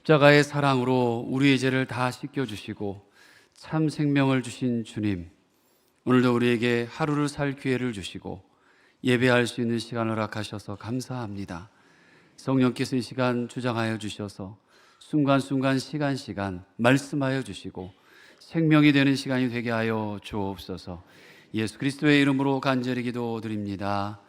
십자가의 사랑으로 우리의 죄를 다 씻겨주시고 참 생명을 주신 주님, 오늘도 우리에게 하루를 살 기회를 주시고 예배할 수 있는 시간을 허락하셔서 감사합니다. 성령께서 이 시간 주장하여 주셔서 순간순간 시간 말씀하여 주시고 생명이 되는 시간이 되게 하여 주옵소서. 예수 그리스도의 이름으로 간절히 기도드립니다.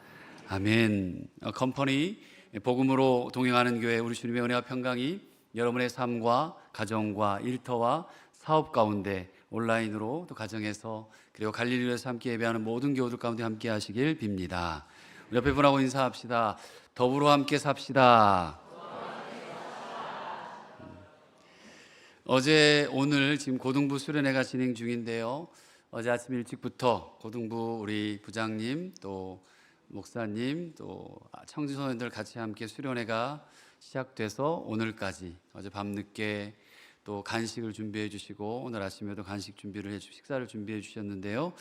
아멘. 컴퍼니 복음으로 동행하는 교회 우리 주님의 은혜와 평강이 여러분의 삶과 가정과 일터와 사업 가운데 온라인으로 또 가정에서 그리고 갈릴리에서 함께 예배하는 모든 교우들 가운데 함께 하시길 빕니다. 우리 옆에 분하고 인사합시다. 더불어 함께 삽시다. 어제 오늘 지금 고등부 수련회가 진행 중인데요. 어제 아침 일찍부터 고등부 우리 부장님 또 목사님 또 청주소년들 같이 함께 수련회가 시작돼서 오늘까지 어제 밤늦게 또 간식을 준비해 주시고 오늘 아침에도 간식 준비를 해주시고 식사를 준비해 주셨는데요.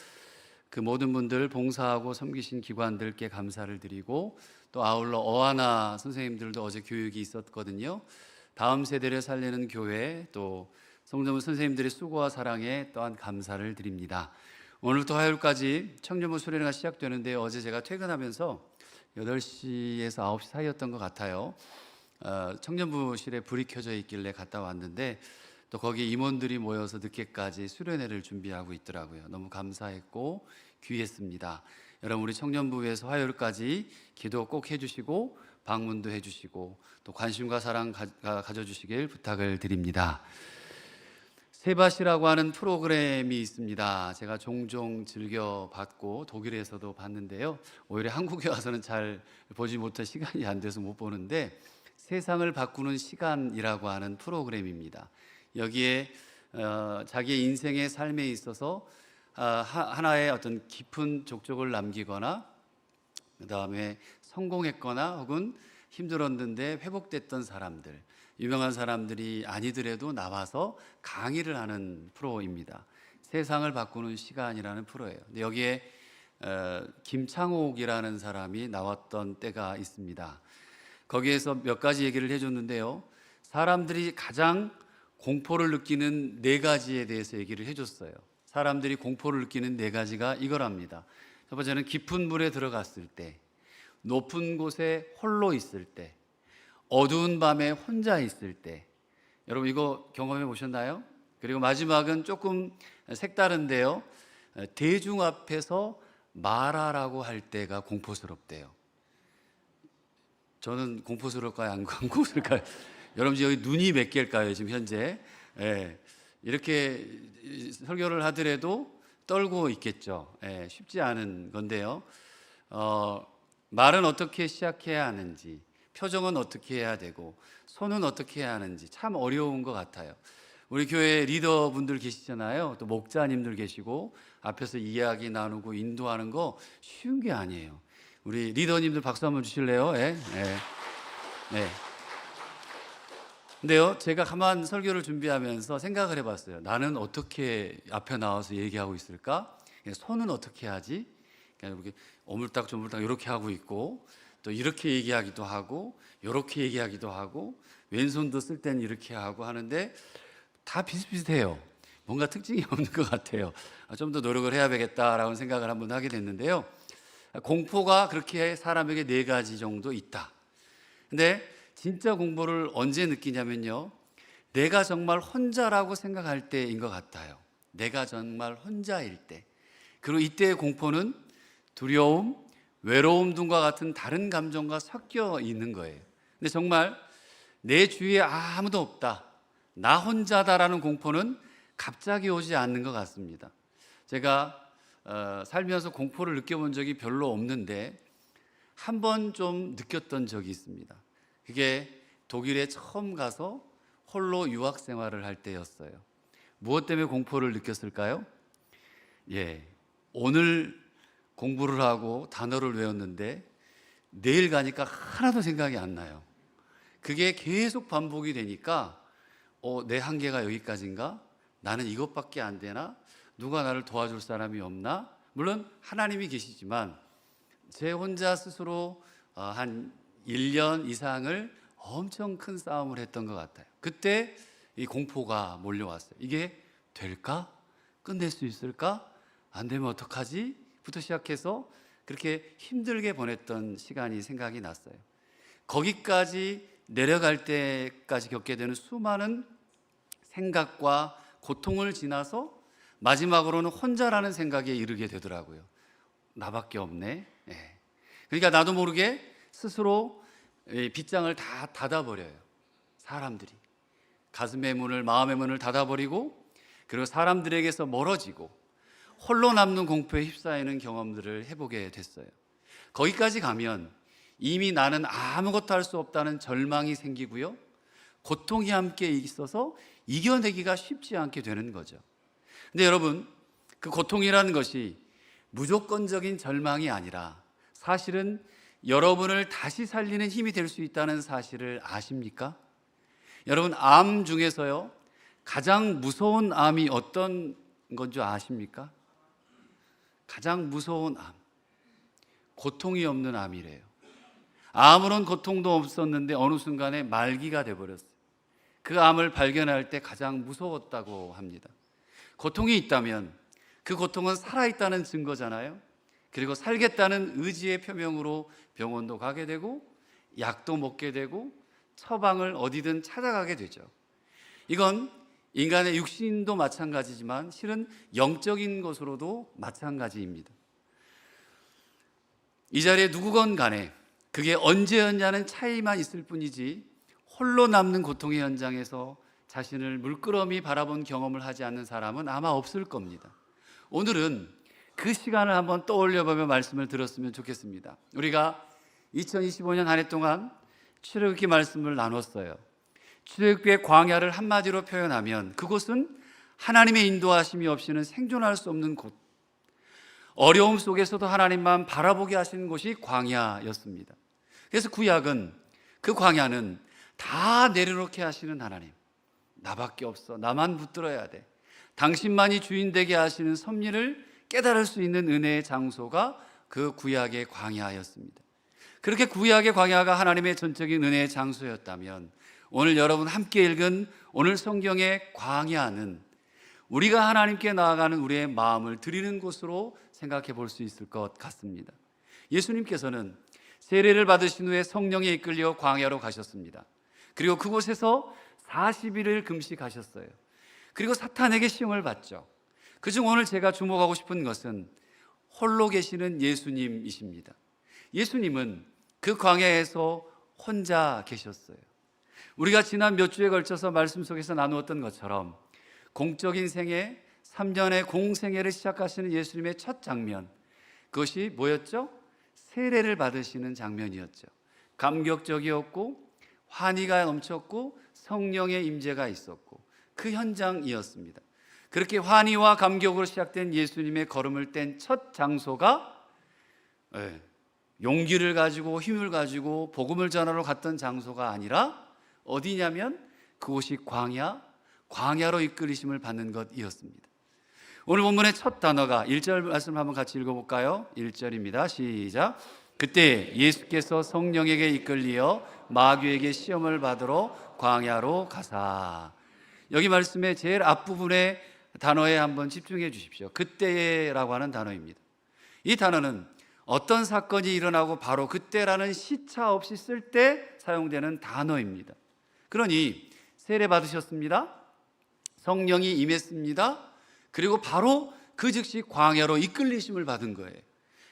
그 모든 분들 봉사하고 섬기신 기관들께 감사를 드리고 또 아울러 어하나 선생님들도 어제 교육이 있었거든요. 다음 세대를 살리는 교회 또 성도분 선생님들의 수고와 사랑에 또한 감사를 드립니다. 오늘부터 화요일까지 청년부 수련회가 시작되는데 어제 제가 퇴근하면서 8시에서 9시 사이였던 것 같아요. 청년부실에 불이 켜져 있길래 갔다 왔는데 또 거기 임원들이 모여서 늦게까지 수련회를 준비하고 있더라고요. 너무 감사했고 귀했습니다. 여러분 우리 청년부에서 화요일까지 기도 꼭 해주시고 방문도 해주시고 또 관심과 사랑 가져주시길 부탁을 드립니다. 세바시라고 하는 프로그램이 있습니다. 제가 종종 즐겨봤고 독일에서도 봤는데요. 오히려 한국에 와서는 잘 보지 못해 시간이 안 돼서 못 보는데 세상을 바꾸는 시간이라고 하는 프로그램입니다. 여기에 자기의 인생의 삶에 있어서 하나의 어떤 깊은 족적을 남기거나 그 다음에 성공했거나 혹은 힘들었는데 회복됐던 사람들, 유명한 사람들이 아니더라도 나와서 강의를 하는 프로입니다. 세상을 바꾸는 시간이라는 프로예요. 근데 여기에 김창옥이라는 사람이 나왔던 때가 있습니다. 거기에서 몇 가지 얘기를 해줬는데요. 사람들이 가장 공포를 느끼는 4가지에 대해서 얘기를 해줬어요. 사람들이 공포를 느끼는 4가지가 이거랍니다. 첫 번째는 깊은 물에 들어갔을 때, 높은 곳에 홀로 있을 때, 어두운 밤에 혼자 있을 때. 여러분 이거 경험해 보셨나요? 그리고 마지막은 조금 색다른데요. 대중 앞에서 말하라고 할 때가 공포스럽대요. 저는 공포스러울까요? 안 공포스러울까요? 여러분 여기 눈이 몇 개일까요? 지금 현재 이렇게 설교를 하더라도 떨고 있겠죠. 쉽지 않은 건데요. 말은 어떻게 시작해야 하는지, 표정은 어떻게 해야 되고, 손은 어떻게 해야 하는지 참 어려운 것 같아요. 우리 교회 리더분들 계시잖아요. 또 목자님들 계시고 앞에서 이야기 나누고 인도하는 거 쉬운 게 아니에요. 우리 리더님들 박수 한번 주실래요? 네. 근데요, 제가 가만 설교를 준비하면서 생각을 해봤어요. 나는 어떻게 앞에 나와서 얘기하고 있을까? 손은 어떻게 하지? 이렇게 오물딱조물딱 이렇게 하고 있고 또 이렇게 얘기하기도 하고 이렇게 얘기하기도 하고 왼손도 쓸 때는 이렇게 하고 하는데 다 비슷비슷해요. 뭔가 특징이 없는 것 같아요. 좀 더 노력을 해야 되겠다라는 생각을 한번 하게 됐는데요. 공포가 그렇게 사람에게 4가지 정도 있다. 근데 진짜 공포를 언제 느끼냐면요, 내가 정말 혼자라고 생각할 때인 것 같아요. 내가 정말 혼자일 때. 그리고 이때의 공포는 두려움, 외로움 등과 같은 다른 감정과 섞여 있는 거예요. 근데 정말 내 주위에 아무도 없다, 나 혼자다라는 공포는 갑자기 오지 않는 것 같습니다. 제가 살면서 공포를 느껴본 적이 별로 없는데 한 번 좀 느꼈던 적이 있습니다. 그게 독일에 처음 가서 홀로 유학 생활을 할 때였어요. 무엇 때문에 공포를 느꼈을까요? 오늘 공부를 하고 단어를 외웠는데 내일 가니까 하나도 생각이 안 나요. 그게 계속 반복이 되니까 내 한계가 여기까지인가? 나는 이것밖에 안 되나? 누가 나를 도와줄 사람이 없나? 물론 하나님이 계시지만 제 혼자 스스로 한 1년 이상을 엄청 큰 싸움을 했던 것 같아요. 그때 이 공포가 몰려왔어요. 이게 될까? 끝낼 수 있을까? 안 되면 어떡하지? 부터 시작해서 그렇게 힘들게 보냈던 시간이 생각이 났어요. 거기까지 내려갈 때까지 겪게 되는 수많은 생각과 고통을 지나서 마지막으로는 혼자라는 생각에 이르게 되더라고요. 나밖에 없네. 예. 그러니까 나도 모르게 스스로 빗장을 다 닫아버려요. 사람들이 가슴의 문을, 마음의 문을 닫아버리고, 그리고 사람들에게서 멀어지고 홀로 남는 공포에 휩싸이는 경험들을 해보게 됐어요. 거기까지 가면 이미 나는 아무것도 할 수 없다는 절망이 생기고요, 고통이 함께 있어서 이겨내기가 쉽지 않게 되는 거죠. 근데 여러분, 그 고통이라는 것이 무조건적인 절망이 아니라 사실은 여러분을 다시 살리는 힘이 될 수 있다는 사실을 아십니까? 여러분, 암 중에서요, 가장 무서운 암이 어떤 건 줄 아십니까? 가장 무서운 암, 고통이 없는 암이래요. 아무런 고통도 없었는데 어느 순간에 말기가 돼버렸어요. 그 암을 발견할 때 가장 무서웠다고 합니다. 고통이 있다면 그 고통은 살아있다는 증거잖아요. 그리고 살겠다는 의지의 표명으로 병원도 가게 되고 약도 먹게 되고 처방을 어디든 찾아가게 되죠. 이건 인간의 육신도 마찬가지지만 실은 영적인 것으로도 마찬가지입니다. 이 자리에 누구건 간에 그게 언제였냐는 차이만 있을 뿐이지 홀로 남는 고통의 현장에서 자신을 물끄러미 바라본 경험을 하지 않는 사람은 아마 없을 겁니다. 오늘은 그 시간을 한번 떠올려보며 말씀을 들었으면 좋겠습니다. 우리가 2025년 한 해 동안 출애굽기 말씀을 나눴어요. 출애굽기의 광야를 한마디로 표현하면 그곳은 하나님의 인도하심이 없이는 생존할 수 없는 곳, 어려움 속에서도 하나님만 바라보게 하시는 곳이 광야였습니다. 그래서 구약은 그 광야는 다 내려놓게 하시는 하나님, 나밖에 없어, 나만 붙들어야 돼, 당신만이 주인 되게 하시는 섭리를 깨달을 수 있는 은혜의 장소가 그 구약의 광야였습니다. 그렇게 구약의 광야가 하나님의 전적인 은혜의 장소였다면 오늘 여러분 함께 읽은 오늘 성경의 광야는 우리가 하나님께 나아가는 우리의 마음을 드리는 곳으로 생각해 볼 수 있을 것 같습니다. 예수님께서는 세례를 받으신 후에 성령에 이끌려 광야로 가셨습니다. 그리고 그곳에서 40일을 금식하셨어요. 그리고 사탄에게 시험을 받죠. 그중 오늘 제가 주목하고 싶은 것은 홀로 계시는 예수님이십니다. 예수님은 그 광야에서 혼자 계셨어요. 우리가 지난 몇 주에 걸쳐서 말씀 속에서 나누었던 것처럼 공적인 생애, 3년의 공생애를 시작하시는 예수님의 첫 장면, 그것이 뭐였죠? 세례를 받으시는 장면이었죠. 감격적이었고 환희가 넘쳤고 성령의 임재가 있었고 그 현장이었습니다. 그렇게 환희와 감격으로 시작된 예수님의 걸음을 뗀 첫 장소가 용기를 가지고 힘을 가지고 복음을 전하러 갔던 장소가 아니라 어디냐면 그곳이 광야로 이끌리심을 받는 것이었습니다. 오늘 본문의 첫 단어가 1절 말씀 한번 같이 읽어볼까요? 1절입니다. 시작. 그때 예수께서 성령에게 이끌리어 마귀에게 시험을 받으러 광야로 가사. 여기 말씀의 제일 앞부분의 단어에 한번 집중해 주십시오. 그때라고 하는 단어입니다. 이 단어는 어떤 사건이 일어나고 바로 그때라는 시차 없이 쓸 때 사용되는 단어입니다. 그러니 세례 받으셨습니다. 성령이 임했습니다. 그리고 바로 그 즉시 광야로 이끌리심을 받은 거예요.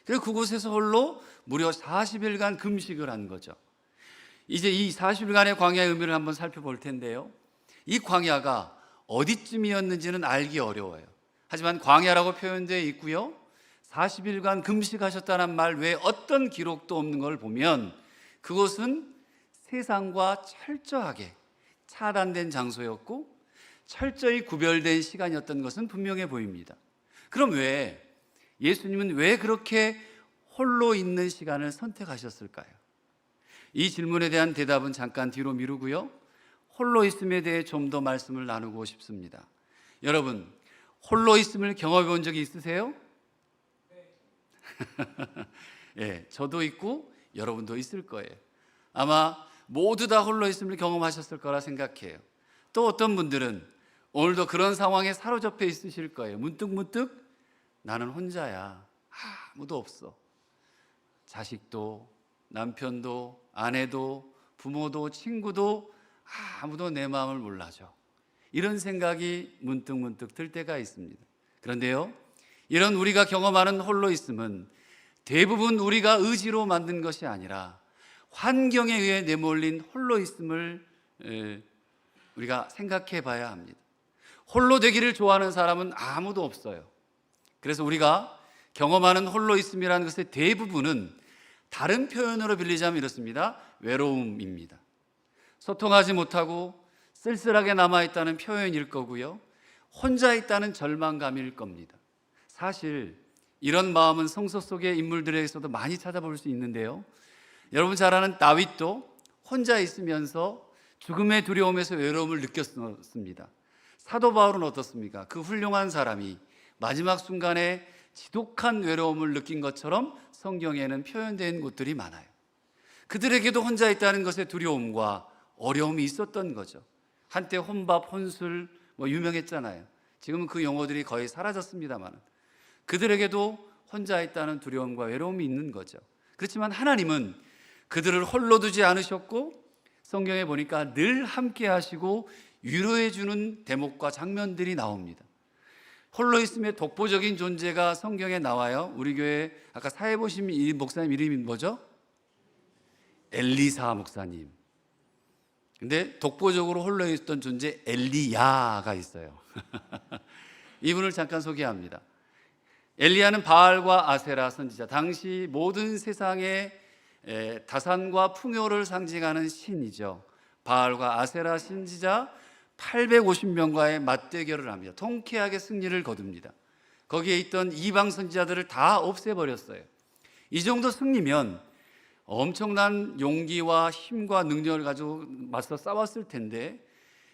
그리고 그곳에서 홀로 무려 40일간 금식을 한 거죠. 이제 이 40일간의 광야의 의미를 한번 살펴볼 텐데요, 이 광야가 어디쯤이었는지는 알기 어려워요. 하지만 광야라고 표현되어 있고요, 40일간 금식하셨다는 말 외에 어떤 기록도 없는 걸 보면 그곳은 세상과 철저하게 차단된 장소였고 철저히 구별된 시간이었던 것은 분명해 보입니다. 그럼 예수님은 왜 그렇게 홀로 있는 시간을 선택하셨을까요? 이 질문에 대한 대답은 잠깐 뒤로 미루고요, 홀로 있음에 대해 좀 더 말씀을 나누고 싶습니다. 여러분, 홀로 있음을 경험해 본 적이 있으세요? 예, 저도 있고 여러분도 있을 거예요. 아마 모두 다 홀로 있음을 경험하셨을 거라 생각해요. 또 어떤 분들은 오늘도 그런 상황에 사로잡혀 있으실 거예요. 문득문득 나는 혼자야. 아무도 없어. 자식도, 남편도, 아내도, 부모도, 친구도 아무도 내 마음을 몰라줘. 이런 생각이 문득문득 들 때가 있습니다. 그런데요, 이런 우리가 경험하는 홀로 있음은 대부분 우리가 의지로 만든 것이 아니라 환경에 의해 내몰린 홀로 있음을 우리가 생각해 봐야 합니다. 홀로 되기를 좋아하는 사람은 아무도 없어요. 그래서 우리가 경험하는 홀로 있음이라는 것의 대부분은 다른 표현으로 빌리자면 이렇습니다. 외로움입니다. 소통하지 못하고 쓸쓸하게 남아있다는 표현일 거고요, 혼자 있다는 절망감일 겁니다. 사실 이런 마음은 성서 속의 인물들에게서도 많이 찾아볼 수 있는데요, 여러분 잘 아는 다윗도 혼자 있으면서 죽음의 두려움에서 외로움을 느꼈습니다. 사도 바울은 어떻습니까? 그 훌륭한 사람이 마지막 순간에 지독한 외로움을 느낀 것처럼 성경에는 표현된 곳들이 많아요. 그들에게도 혼자 있다는 것의 두려움과 어려움이 있었던 거죠. 한때 혼밥, 혼술 유명했잖아요. 지금은 그 용어들이 거의 사라졌습니다만 그들에게도 혼자 있다는 두려움과 외로움이 있는 거죠. 그렇지만 하나님은 그들을 홀로 두지 않으셨고 성경에 보니까 늘 함께 하시고 위로해 주는 대목과 장면들이 나옵니다. 홀로 있음의 독보적인 존재가 성경에 나와요. 우리 교회 아까 사회 보신 이 목사님 이름이 뭐죠? 엘리사 목사님. 근데 독보적으로 홀로 있던 존재 엘리야가 있어요. 이분을 잠깐 소개합니다. 엘리야는 바알과 아세라 선지자, 당시 모든 세상의 다산과 풍요를 상징하는 신이죠. 바알과 아세라 선지자 850명과의 맞대결을 합니다. 통쾌하게 승리를 거둡니다. 거기에 있던 이방 선지자들을 다 없애버렸어요. 이 정도 승리면 엄청난 용기와 힘과 능력을 가지고 맞서 싸웠을 텐데,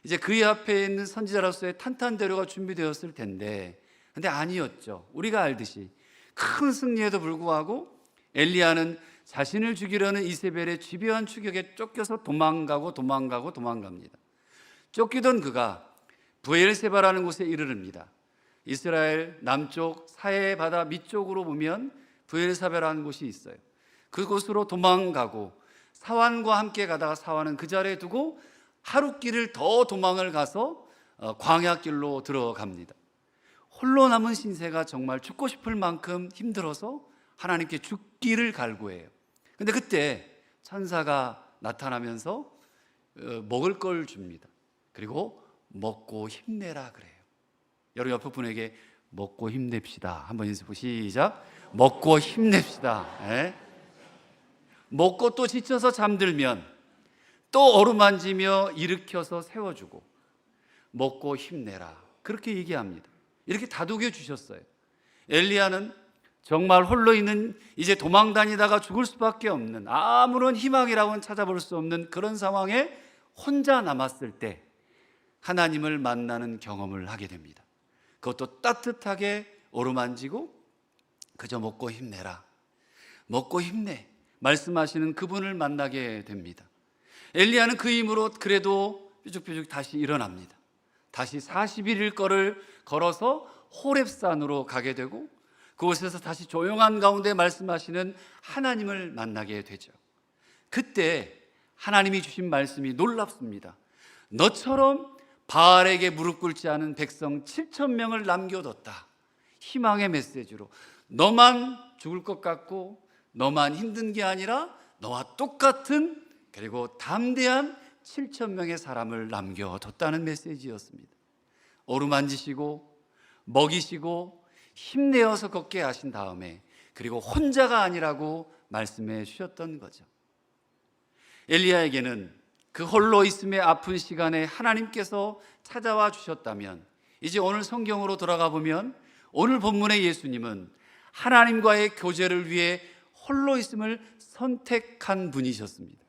이제 그의 앞에 있는 선지자로서의 탄탄대로가 준비되었을 텐데, 근데 아니었죠. 우리가 알듯이 큰 승리에도 불구하고 엘리야는 자신을 죽이려는 이세벨의 집요한 추격에 쫓겨서 도망갑니다. 쫓기던 그가 브엘세바라는 곳에 이르릅니다. 이스라엘 남쪽 사해 바다 밑쪽으로 보면 브엘세바라는 곳이 있어요. 그곳으로 도망가고 사환과 함께 가다가 사환은 그 자리에 두고 하룻길을 더 도망을 가서 광야길로 들어갑니다. 홀로 남은 신세가 정말 죽고 싶을 만큼 힘들어서 하나님께 죽기를 갈구해요. 근데 그때 천사가 나타나면서 먹을 걸 줍니다. 그리고 먹고 힘내라 그래요. 여러분 옆에 분에게 먹고 힘냅시다 한번 연습 시작. 먹고 힘냅시다. 네? 먹고 또 지쳐서 잠들면 또 어루만지며 일으켜서 세워주고 먹고 힘내라 그렇게 얘기합니다. 이렇게 다독여 주셨어요. 엘리야는 정말 홀로 있는, 이제 도망 다니다가 죽을 수밖에 없는, 아무런 희망이라고는 찾아볼 수 없는 그런 상황에 혼자 남았을 때 하나님을 만나는 경험을 하게 됩니다. 그것도 따뜻하게 어루만지고 그저 먹고 힘내라, 먹고 힘내 말씀하시는 그분을 만나게 됩니다. 엘리야는 그 힘으로 그래도 삐죽삐죽 다시 일어납니다. 다시 41일 거를 걸어서 호렙산으로 가게 되고 그곳에서 다시 조용한 가운데 말씀하시는 하나님을 만나게 되죠. 그때 하나님이 주신 말씀이 놀랍습니다. 너처럼 바알에게 무릎 꿇지 않은 백성 7,000명을 남겨뒀다. 희망의 메시지로 너만 죽을 것 같고 너만 힘든 게 아니라 너와 똑같은 그리고 담대한 7,000명의 사람을 남겨뒀다는 메시지였습니다. 어루만지시고 먹이시고 힘내어서 걷게 하신 다음에 그리고 혼자가 아니라고 말씀해 주셨던 거죠. 엘리야에게는 그 홀로 있음의 아픈 시간에 하나님께서 찾아와 주셨다면, 이제 오늘 성경으로 돌아가 보면 오늘 본문의 예수님은 하나님과의 교제를 위해 홀로 있음을 선택한 분이셨습니다.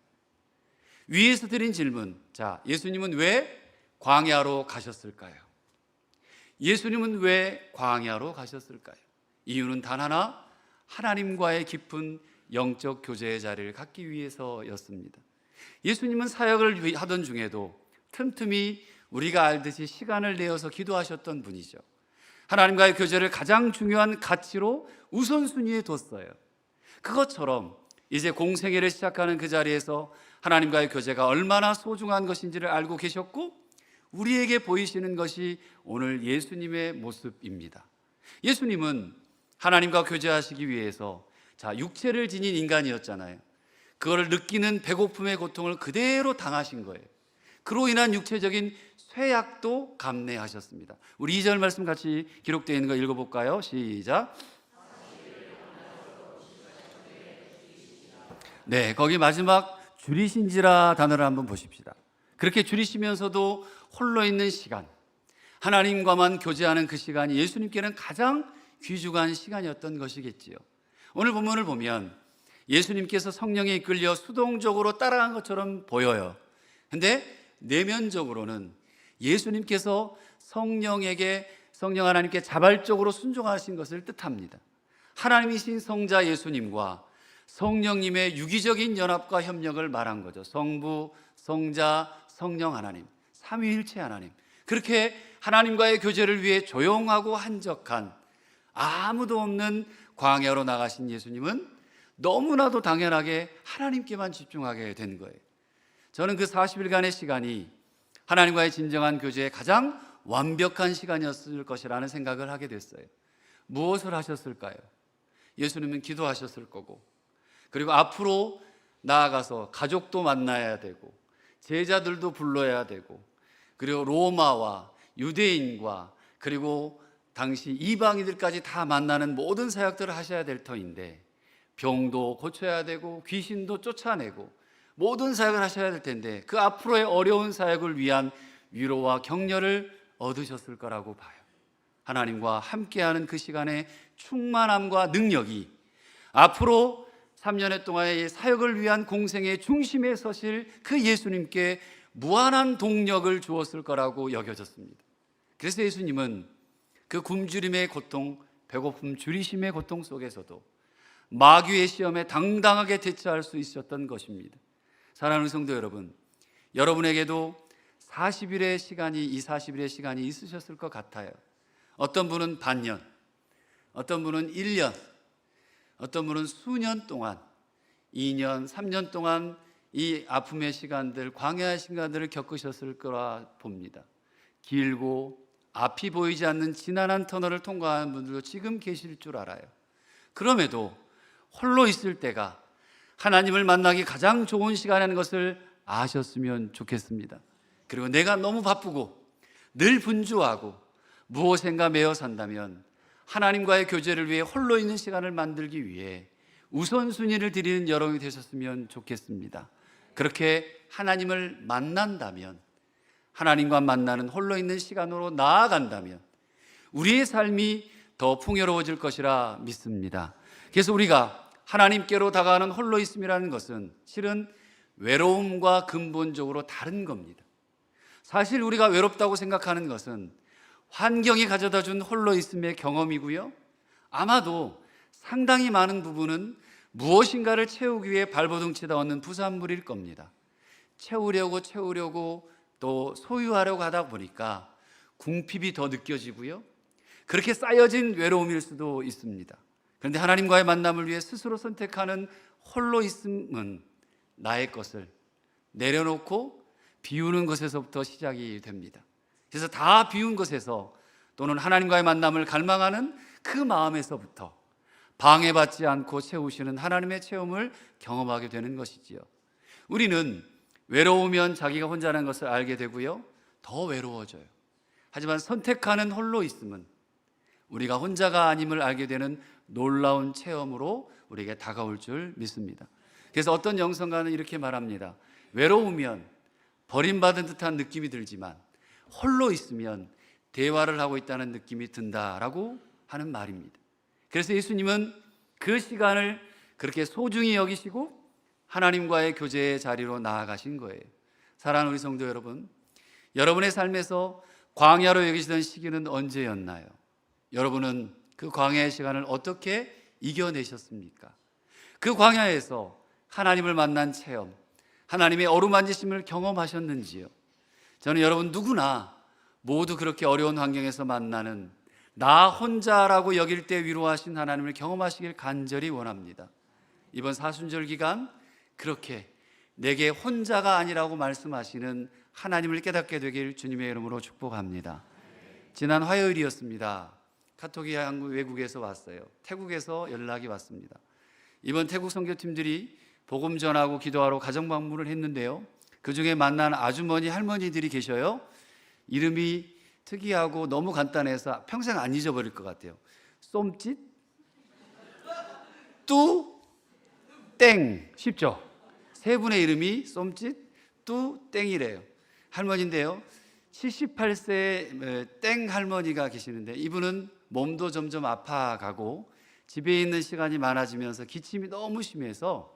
위에서 드린 질문, 자, 예수님은 왜 광야로 가셨을까요? 예수님은 왜 광야로 가셨을까요? 이유는 단 하나, 하나님과의 깊은 영적 교제의 자리를 갖기 위해서였습니다. 예수님은 사역을 하던 중에도 틈틈이 우리가 알듯이 시간을 내어서 기도하셨던 분이죠. 하나님과의 교제를 가장 중요한 가치로 우선순위에 뒀어요. 그것처럼 이제 공생애를 시작하는 그 자리에서 하나님과의 교제가 얼마나 소중한 것인지를 알고 계셨고, 우리에게 보이시는 것이 오늘 예수님의 모습입니다. 예수님은 하나님과 교제하시기 위해서 육체를 지닌 인간이었잖아요. 그걸 느끼는 배고픔의 고통을 그대로 당하신 거예요. 그로 인한 육체적인 쇠약도 감내하셨습니다. 우리 2절 말씀 같이 기록되어 있는 거 읽어볼까요? 시작. 네, 거기 마지막 줄이신지라 단어를 한번 보십시다. 그렇게 줄이시면서도 홀로 있는 시간, 하나님과만 교제하는 그 시간이 예수님께는 가장 귀중한 시간이었던 것이겠지요. 오늘 본문을 보면 예수님께서 성령에 이끌려 수동적으로 따라간 것처럼 보여요. 근데 내면적으로는 예수님께서 성령 하나님께 자발적으로 순종하신 것을 뜻합니다. 하나님이신 성자 예수님과 성령님의 유기적인 연합과 협력을 말한 거죠. 성부, 성자, 성령 하나님, 삼위일체 하나님. 그렇게 하나님과의 교제를 위해 조용하고 한적한 아무도 없는 광야로 나가신 예수님은 너무나도 당연하게 하나님께만 집중하게 된 거예요. 저는 그 40일간의 시간이 하나님과의 진정한 교제의 가장 완벽한 시간이었을 것이라는 생각을 하게 됐어요. 무엇을 하셨을까요? 예수님은 기도하셨을 거고, 그리고 앞으로 나아가서 가족도 만나야 되고, 제자들도 불러야 되고, 그리고 로마와 유대인과 그리고 당시 이방인들까지 다 만나는 모든 사역들을 하셔야 될 터인데, 병도 고쳐야 되고 귀신도 쫓아내고 모든 사역을 하셔야 될 텐데, 그 앞으로의 어려운 사역을 위한 위로와 격려를 얻으셨을 거라고 봐요. 하나님과 함께하는 그 시간의 충만함과 능력이 앞으로 3년의 동안의 사역을 위한 공생의 중심에 서실 그 예수님께 무한한 동력을 주었을 거라고 여겨졌습니다. 그래서 예수님은 그 굶주림의 고통, 배고픔 줄이심의 고통 속에서도 마귀의 시험에 당당하게 대처할 수 있었던 것입니다. 사랑하는 성도 여러분, 여러분에게도 40일의 시간이 있으셨을 것 같아요. 어떤 분은 반년, 어떤 분은 1년, 어떤 분은 수년 동안, 2년, 3년 동안 이 아픔의 시간들, 광야의 시간들을 겪으셨을 거라 봅니다. 길고 앞이 보이지 않는 지난한 터널을 통과하는 분들도 지금 계실 줄 알아요. 그럼에도 홀로 있을 때가 하나님을 만나기 가장 좋은 시간이라는 것을 아셨으면 좋겠습니다. 그리고 내가 너무 바쁘고 늘 분주하고 무엇인가 매여 산다면 하나님과의 교제를 위해 홀로 있는 시간을 만들기 위해 우선순위를 드리는 여러분이 되셨으면 좋겠습니다. 그렇게 하나님을 만난다면, 하나님과 만나는 홀로 있는 시간으로 나아간다면 우리의 삶이 더 풍요로워질 것이라 믿습니다. 그래서 우리가 하나님께로 다가가는 홀로 있음이라는 것은 실은 외로움과 근본적으로 다른 겁니다. 사실 우리가 외롭다고 생각하는 것은 환경이 가져다 준 홀로 있음의 경험이고요, 아마도 상당히 많은 부분은 무엇인가를 채우기 위해 발버둥치다 얻는 부산물일 겁니다. 채우려고 또 소유하려고 하다 보니까 궁핍이 더 느껴지고요, 그렇게 쌓여진 외로움일 수도 있습니다. 그런데 하나님과의 만남을 위해 스스로 선택하는 홀로 있음은 나의 것을 내려놓고 비우는 것에서부터 시작이 됩니다. 그래서 다 비운 것에서, 또는 하나님과의 만남을 갈망하는 그 마음에서부터 방해받지 않고 채우시는 하나님의 체험을 경험하게 되는 것이지요. 우리는 외로우면 자기가 혼자라는 것을 알게 되고요, 더 외로워져요. 하지만 선택하는 홀로 있음은 우리가 혼자가 아님을 알게 되는 놀라운 체험으로 우리에게 다가올 줄 믿습니다. 그래서 어떤 영성가는 이렇게 말합니다. 외로우면 버림받은 듯한 느낌이 들지만 홀로 있으면 대화를 하고 있다는 느낌이 든다라고 하는 말입니다. 그래서 예수님은 그 시간을 그렇게 소중히 여기시고 하나님과의 교제의 자리로 나아가신 거예요. 사랑하는 우리 성도 여러분, 여러분의 삶에서 광야로 여기시던 시기는 언제였나요? 여러분은 그 광야의 시간을 어떻게 이겨내셨습니까? 그 광야에서 하나님을 만난 체험, 하나님의 어루만지심을 경험하셨는지요? 저는 여러분 누구나 모두 그렇게 어려운 환경에서 만나는 나 혼자라고 여길 때 위로하신 하나님을 경험하시길 간절히 원합니다. 이번 사순절 기간 그렇게 내게 혼자가 아니라고 말씀하시는 하나님을 깨닫게 되길 주님의 이름으로 축복합니다. 지난 화요일이었습니다. 카톡이 한국 외국에서 왔어요. 태국에서 연락이 왔습니다. 이번 태국 선교팀들이 복음 전하고 기도하러 가정 방문을 했는데요. 그 중에 만난 아주머니 할머니들이 계셔요. 이름이 특이하고 너무 간단해서 평생 안 잊어버릴 것 같아요. 쏨짓, 뚜, 땡. 쉽죠? 세 분의 이름이 쏨짓, 뚜, 땡이래요. 할머니인데요. 78세 땡 할머니가 계시는데 이분은 몸도 점점 아파가고 집에 있는 시간이 많아지면서 기침이 너무 심해서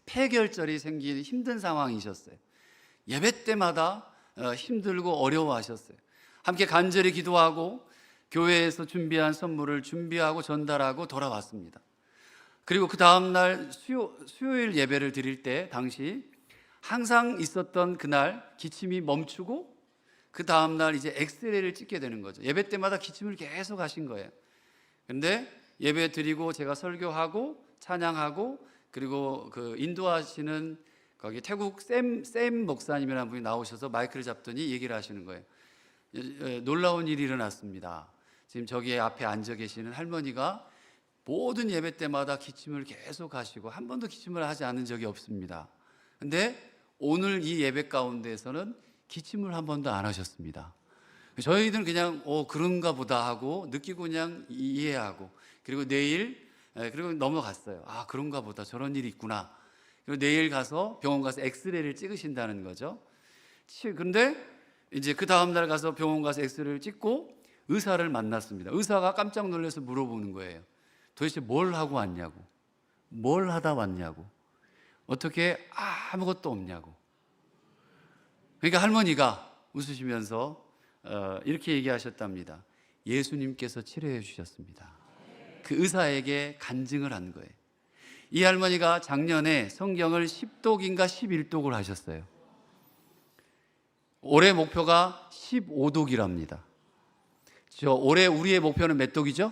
폐결절이 생긴 힘든 상황이셨어요. 예배 때마다 힘들고 어려워하셨어요. 함께 간절히 기도하고 교회에서 준비한 선물을 준비하고 전달하고 돌아왔습니다. 그리고 그 다음날 수요일 예배를 드릴 때 당시 항상 있었던 그날 기침이 멈추고 그 다음날 이제 엑스레이를 찍게 되는 거죠. 예배 때마다 기침을 계속 하신 거예요. 근데 예배 드리고 제가 설교하고 찬양하고 그리고 그 인도하시는 거기 태국 샘 목사님이라는 분이 나오셔서 마이크를 잡더니 얘기를 하시는 거예요. 놀라운 일이 일어났습니다. 지금 저기 앞에 앉아 계시는 할머니가 모든 예배 때마다 기침을 계속 하시고 한 번도 기침을 하지 않은 적이 없습니다. 근데 오늘 이 예배 가운데에서는 기침을 한 번도 안 하셨습니다. 저희들은 그냥 그런가 보다 하고 느끼고 그냥 이해하고 그리고 내일 그리고 넘어갔어요. 아, 그런가 보다, 저런 일이 있구나. 그리고 내일 가서 병원 가서 엑스레이를 찍으신다는 거죠. 그런데 이제 그 다음날 가서 병원 가서 엑스레이를 찍고 의사를 만났습니다. 의사가 깜짝 놀라서 물어보는 거예요. 도대체 뭘 하고 왔냐고, 뭘 하다 왔냐고, 어떻게 아무것도 없냐고. 그러니까 할머니가 웃으시면서 이렇게 얘기하셨답니다. 예수님께서 치료해 주셨습니다. 그 의사에게 간증을 한 거예요. 이 할머니가 작년에 성경을 10독인가 11독을 하셨어요. 올해 목표가 15독이랍니다. 올해 우리의 목표는 몇 독이죠?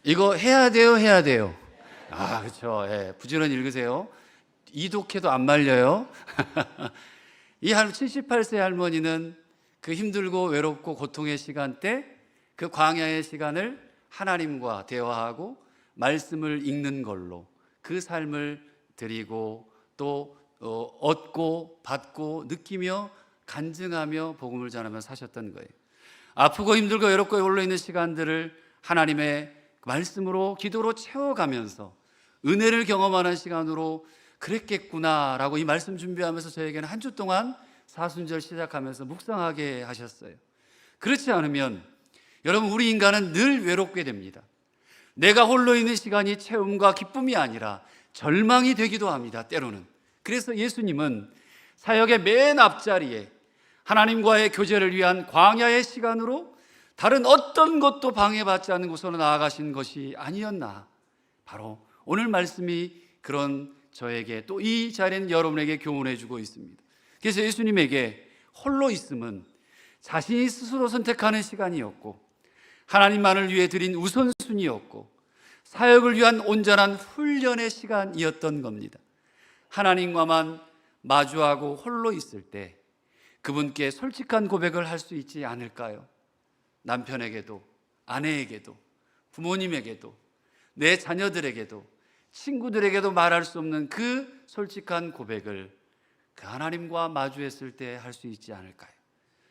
이거 해야 돼요, 해야 돼요? 아, 그렇죠. 예, 부지런히 읽으세요. 2독해도 안 말려요. 이 78세 할머니는 그 힘들고 외롭고 고통의 시간대, 그 광야의 시간을 하나님과 대화하고 말씀을 읽는 걸로 그 삶을 드리고 또 얻고 받고 느끼며 간증하며 복음을 전하며 사셨던 거예요. 아프고 힘들고 외롭고 홀로 있는 시간들을 하나님의 말씀으로 기도로 채워가면서 은혜를 경험하는 시간으로 그랬겠구나라고 이 말씀 준비하면서 저에게는 한 주 동안 사순절 시작하면서 묵상하게 하셨어요. 그렇지 않으면 여러분, 우리 인간은 늘 외롭게 됩니다. 내가 홀로 있는 시간이 체험과 기쁨이 아니라 절망이 되기도 합니다, 때로는. 그래서 예수님은 사역의 맨 앞자리에 하나님과의 교제를 위한 광야의 시간으로 다른 어떤 것도 방해받지 않는 곳으로 나아가신 것이 아니었나. 바로 오늘 말씀이 그런 저에게 또 이 자리는 여러분에게 교훈해 주고 있습니다. 그래서 예수님에게 홀로 있음은 자신이 스스로 선택하는 시간이었고 하나님만을 위해 드린 우선순위였고 사역을 위한 온전한 훈련의 시간이었던 겁니다. 하나님과만 마주하고 홀로 있을 때 그분께 솔직한 고백을 할 수 있지 않을까요? 남편에게도, 아내에게도, 부모님에게도, 내 자녀들에게도, 친구들에게도 말할 수 없는 그 솔직한 고백을 그 하나님과 마주했을 때 할 수 있지 않을까요?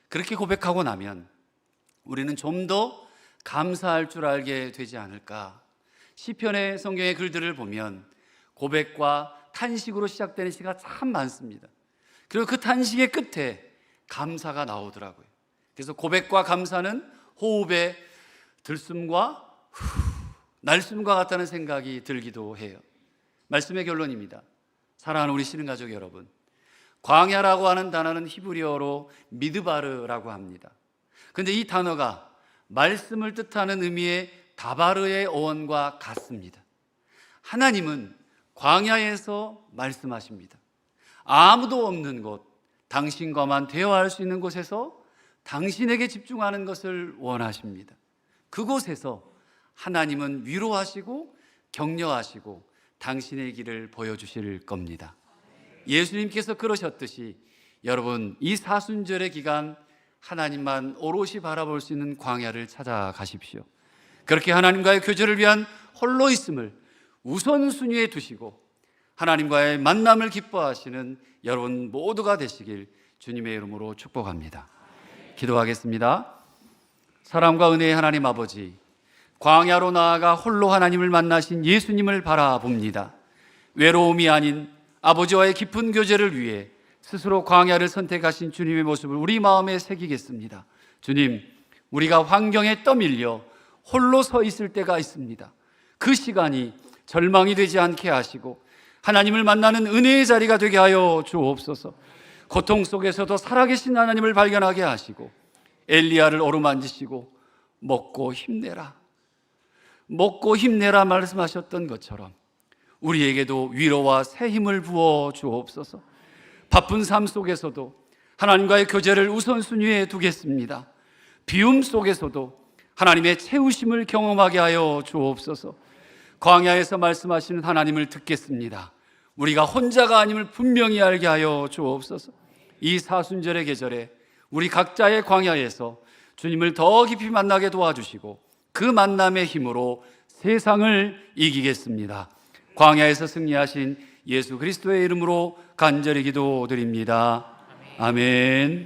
그렇게 고백하고 나면 우리는 좀 더 감사할 줄 알게 되지 않을까. 시편의 성경의 글들을 보면 고백과 탄식으로 시작되는 시가 참 많습니다. 그리고 그 탄식의 끝에 감사가 나오더라고요. 그래서 고백과 감사는 호흡의 들숨과 날숨과 같다는 생각이 들기도 해요. 말씀의 결론입니다. 사랑하는 우리 신흥가족 여러분, 광야라고 하는 단어는 히브리어로 미드바르라고 합니다. 그런데 이 단어가 말씀을 뜻하는 의미의 다바르의 어원과 같습니다. 하나님은 광야에서 말씀하십니다. 아무도 없는 곳, 당신과만 대화할 수 있는 곳에서 당신에게 집중하는 것을 원하십니다. 그곳에서 하나님은 위로하시고 격려하시고 당신의 길을 보여주실 겁니다. 예수님께서 그러셨듯이 여러분, 이 사순절의 기간 하나님만 오롯이 바라볼 수 있는 광야를 찾아가십시오. 그렇게 하나님과의 교제를 위한 홀로 있음을 우선순위에 두시고 하나님과의 만남을 기뻐하시는 여러분 모두가 되시길 주님의 이름으로 축복합니다. 기도하겠습니다. 사랑과 은혜의 하나님 아버지, 광야로 나아가 홀로 하나님을 만나신 예수님을 바라봅니다. 외로움이 아닌 아버지와의 깊은 교제를 위해 스스로 광야를 선택하신 주님의 모습을 우리 마음에 새기겠습니다. 주님, 우리가 환경에 떠밀려 홀로 서 있을 때가 있습니다. 그 시간이 절망이 되지 않게 하시고 하나님을 만나는 은혜의 자리가 되게 하여 주옵소서. 고통 속에서도 살아계신 하나님을 발견하게 하시고 엘리야를 어루만지시고 먹고 힘내라 말씀하셨던 것처럼 우리에게도 위로와 새 힘을 부어 주옵소서. 바쁜 삶 속에서도 하나님과의 교제를 우선순위에 두겠습니다. 비움 속에서도 하나님의 채우심을 경험하게 하여 주옵소서. 광야에서 말씀하시는 하나님을 듣겠습니다. 우리가 혼자가 아님을 분명히 알게 하여 주옵소서. 이 사순절의 계절에 우리 각자의 광야에서 주님을 더 깊이 만나게 도와주시고 그 만남의 힘으로 세상을 이기겠습니다. 광야에서 승리하신 예수 그리스도의 이름으로 간절히 기도드립니다. 아멘.